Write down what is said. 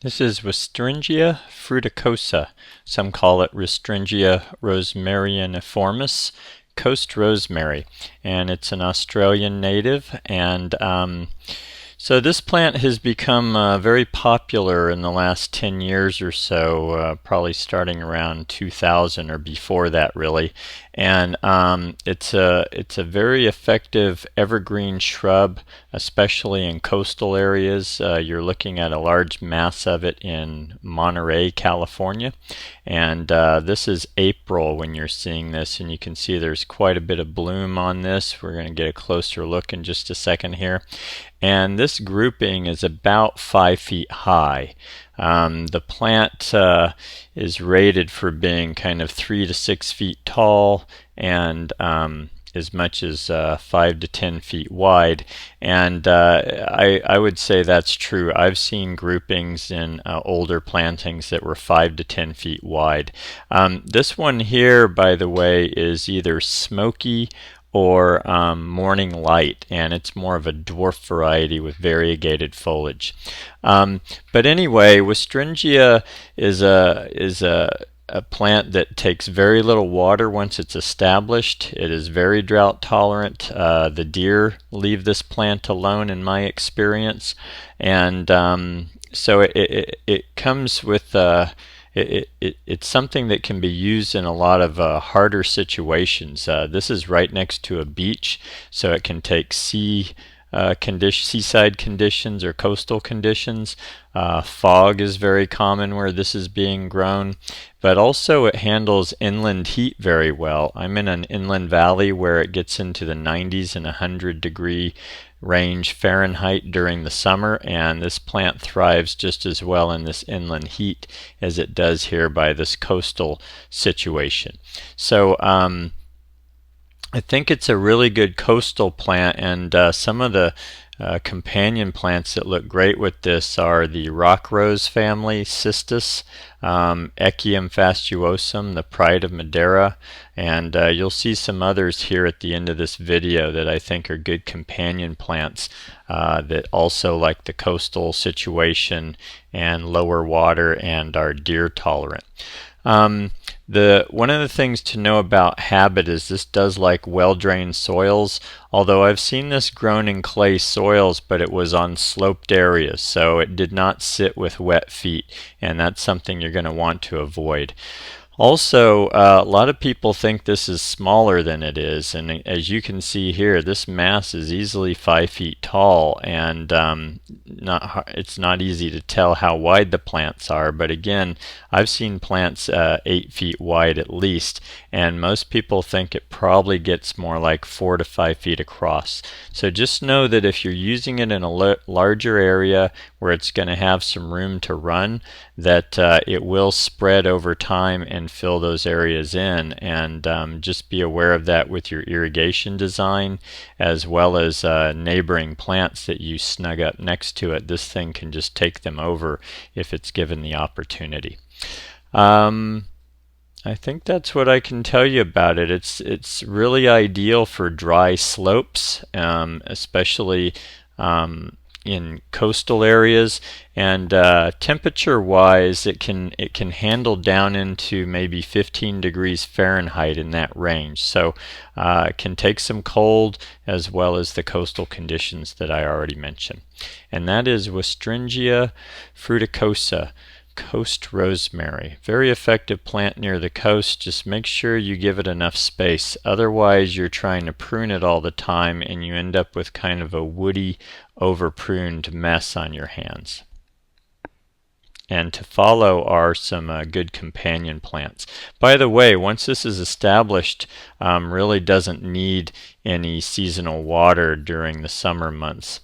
This is Westringia fruticosa. Some call it Westringia rosmariniformis, coast rosemary, and it's an Australian native. And so this plant has become very popular in the last 10 years or so, probably starting around 2000 or before that, really. And it's a very effective evergreen shrub, especially in coastal areas. You're looking at a large mass of it in Monterey, California, and this is April when you're seeing this, and you can see there's quite a bit of bloom on this. We're going to get a closer look in just a second here. And this grouping is about 5 feet high. The plant is rated for being kind of 3 to 6 feet tall and as much as 5 to 10 feet wide. And I would say that's true. I've seen groupings in older plantings that were 5 to 10 feet wide. This one here, by the way, is either smoky or morning light, and it's more of a dwarf variety with variegated foliage. But anyway, Westringia is a plant that takes very little water once it's established. It is very drought tolerant. The deer leave this plant alone in my experience, and so it comes with it's something that can be used in a lot of harder situations. This is right next to a beach, so it can take seaside conditions or coastal conditions. Fog is very common where this is being grown, but also it handles inland heat very well. I'm in an inland valley where it gets into the 90s and 100-degree range Fahrenheit during the summer, and this plant thrives just as well in this inland heat as it does here by this coastal situation. So I think it's a really good coastal plant, and some of the companion plants that look great with this are the rock rose family, cistus, Echium fastuosum, the pride of Madeira, and you'll see some others here at the end of this video that I think are good companion plants that also like the coastal situation and lower water and are deer tolerant. One of the things to know about habit is this does like well-drained soils, although I've seen this grown in clay soils, but it was on sloped areas, so it did not sit with wet feet, and that's something you're going to want to avoid. Also, a lot of people think this is smaller than it is, and as you can see here, this mass is easily 5 feet tall, and it's not easy to tell how wide the plants are, but again, I've seen plants 8 feet wide at least, and most people think it probably gets more like 4 to 5 feet across. So just know that if you're using it in a larger area where it's going to have some room to run, that it will spread over time and fill those areas in, and just be aware of that with your irrigation design as well as neighboring plants that you snug up next to it. This thing can just take them over if it's given the opportunity. I think that's what I can tell you about it. It's really ideal for dry slopes, especially in coastal areas, and temperature wise it can handle down into maybe 15 degrees Fahrenheit in that range, so it can take some cold as well as the coastal conditions that I already mentioned. And that is Westringia fruticosa, coast rosemary. Very effective plant near the coast. Just make sure you give it enough space, otherwise you're trying to prune it all the time and you end up with kind of a woody, over pruned mess on your hands. And to follow are some good companion plants. By the way, once this is established, really doesn't need any seasonal water during the summer months.